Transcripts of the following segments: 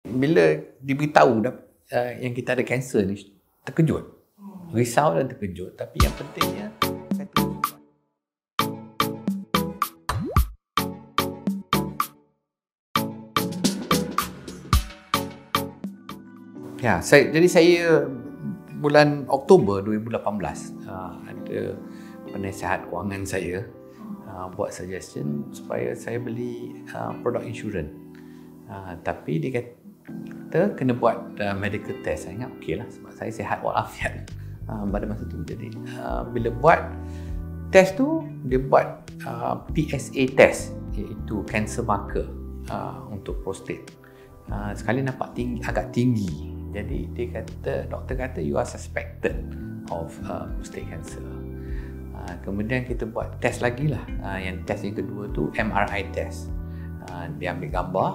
Bila diberitahu yang kita ada kanser ni, terkejut. Risau dan terkejut. Tapi yang pentingnya, saya terus buat. Ya, jadi saya bulan Oktober 2018 ada penasihat kewangan saya buat suggestion supaya saya beli produk insurans. Tapi dia kata kena buat medical test. Saya ingat okey lah sebab saya sihat walafiat pada masa tu. Jadi bila buat test tu, dia buat PSA test, iaitu cancer marker untuk prostate. Sekali nampak agak tinggi. Jadi doktor kata you are suspected of prostate cancer. Kemudian kita buat test lagi lah. Yang test yang kedua tu MRI test. Dia ambil gambar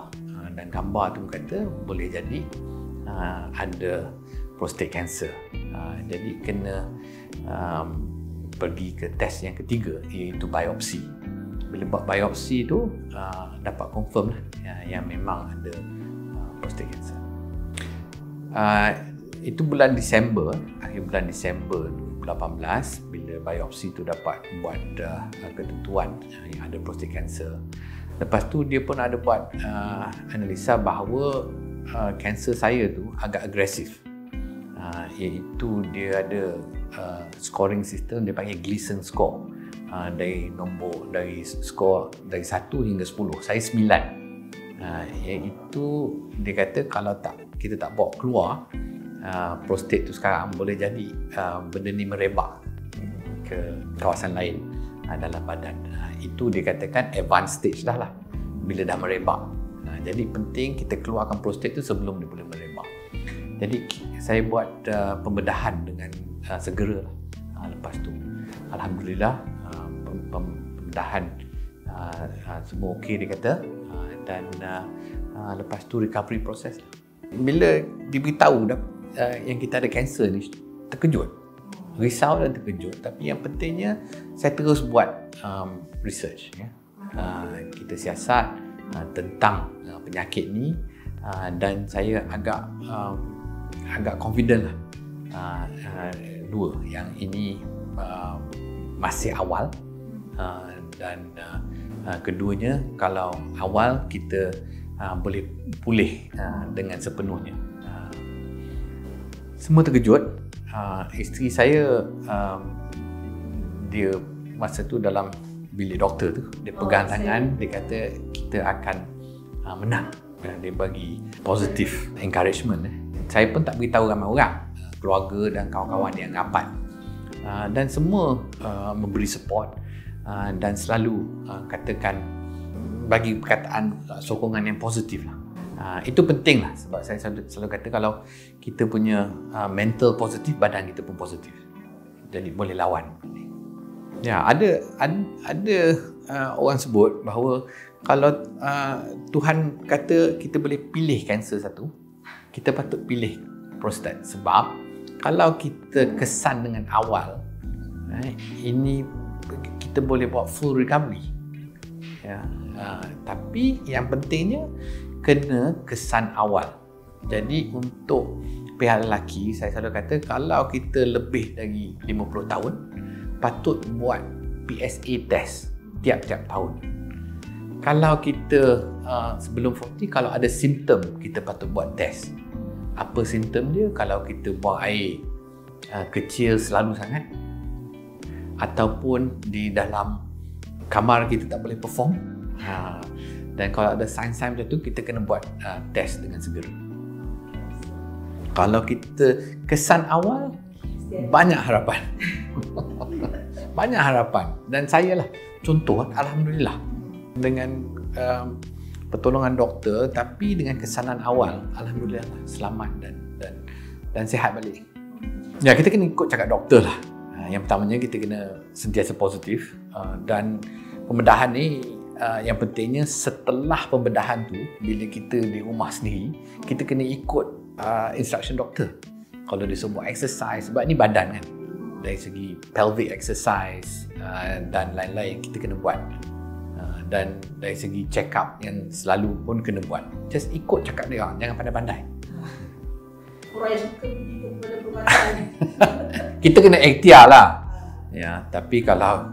dan gambar tu kata boleh jadi ada prostate cancer. Jadi kena pergi ke test yang ketiga, iaitu biopsi. Bila buat biopsi tu dapat confirm lah yang memang ada prostate cancer. Itu bulan Disember, akhir bulan Disember 2018, bila biopsi tu dapat buat ketentuan yang ada prostate cancer. Lepas tu dia pun ada buat analisa bahawa kanser saya tu agak agresif, iaitu dia ada scoring system, dia panggil Gleason score, dari skor dari 1 hingga 10. Saya 9. Iaitu dia kata kalau kita tak bawa keluar prostate tu sekarang, boleh jadi benda ni merebak ke kawasan lain dalam badan. Itu dia katakan advanced stage dah lah, bila dah merebak. Jadi penting kita keluarkan prostate tu sebelum dia boleh merebak. Jadi saya buat pembedahan dengan segera lah. Lepas tu alhamdulillah pembedahan semua okey dia kata, dan lepas tu recovery proses. Bila diberitahu yang kita ada kanser ni, terkejut. Risau dan terkejut. Tapi yang pentingnya saya terus buat research. Kita siasat tentang penyakit ni, dan saya agak confident lah. Dua, yang ini masih awal, dan keduanya kalau awal kita boleh pulih dengan sepenuhnya. Semua terkejut. Isteri saya dia masa tu dalam bilik doktor tu, dia pegang tangan, dia kata kita akan menang. Dia bagi positive encouragement. Saya pun tak beritahu ramai orang, keluarga dan kawan-kawan yang rapat, dan semua memberi support dan selalu katakan, bagi perkataan sokongan yang positif lah. Itu penting lah, sebab saya selalu kata kalau kita punya mental positif, badan kita pun positif, jadi boleh lawan. Ya, ada orang sebut bahawa kalau Tuhan kata kita boleh pilih kanser satu, kita patut pilih prostat. Sebab kalau kita kesan dengan awal, ini kita boleh buat full recovery. Tapi yang pentingnya kena kesan awal. Jadi untuk pihak lelaki, saya selalu kata kalau kita lebih dari 50 tahun, patut buat PSA test tiap-tiap tahun. Kalau kita sebelum 40, kalau ada simptom, kita patut buat test. Apa simptom dia? Kalau kita buang air kecil selalu sangat, ataupun di dalam kamar kita tak boleh perform, dan kalau ada sign-sign macam tu, kita kena buat test dengan segera. Kalau kita kesan awal, banyak harapan. Banyak harapan. Dan saya lah contoh, alhamdulillah, dengan pertolongan doktor, tapi dengan kesanan awal, alhamdulillah selamat dan sihat balik. Ya, kita kena ikut cakap doktor lah. Yang pertamanya kita kena sentiasa positif, dan pembedahan ni yang pentingnya setelah pembedahan tu, bila kita di rumah sendiri, kita kena ikut instruction doktor. Kalau dia suruh buat exercise, sebab ni badan kan, dari segi pelvic exercise dan lain-lain, kita kena buat. Dan dari segi check up yang selalu pun kena buat. Just ikut cakap dia, jangan pandai-pandai. Orang yang suka begitu kepada perubatan. Kita kena ikhtiar lah. Ya, tapi kalau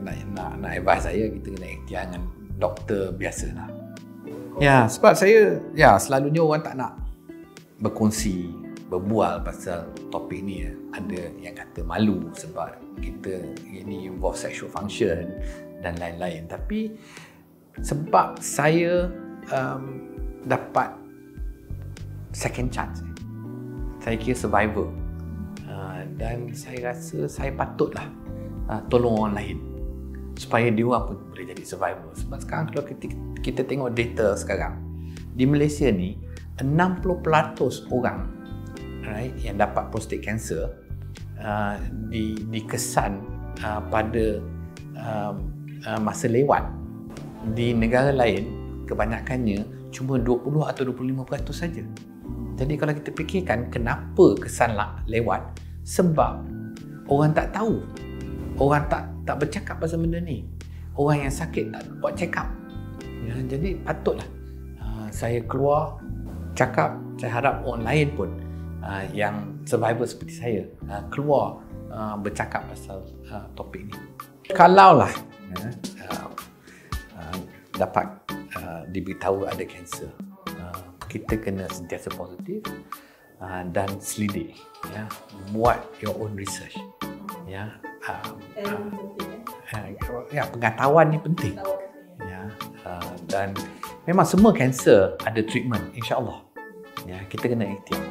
nak advice saya, kita kena ikhtiar dengan doktor biasa lah. Ya, sebab saya selalunya orang tak nak berkongsi, berbual pasal topik ni. Ada yang kata malu sebab kita ini involve sexual function dan lain-lain. Tapi sebab saya dapat second chance, saya kira survivor, dan saya rasa saya patutlah tolong orang lain supaya dia orang pun boleh jadi survivor. Sebab sekarang kalau kita tengok data sekarang di Malaysia ni, 60% orang yang dapat prostate cancer dikesan pada masa lewat. Di negara lain kebanyakannya cuma 20 atau 25% saja. Jadi kalau kita fikirkan kenapa kesan lewat, sebab orang tak tahu, orang tak bercakap pasal benda ni, orang yang sakit tak buat check up. Jadi patutlah saya keluar cakap. Saya harap orang lain pun yang survivor seperti saya keluar bercakap pasal topik ni. Kalaulah dapat diberitahu ada kanser, kita kena sentiasa positif dan selidik, buat your own research, pengetahuan ni penting, dan memang semua kanser ada treatment, insya-Allah. Kita kena ikhtiar.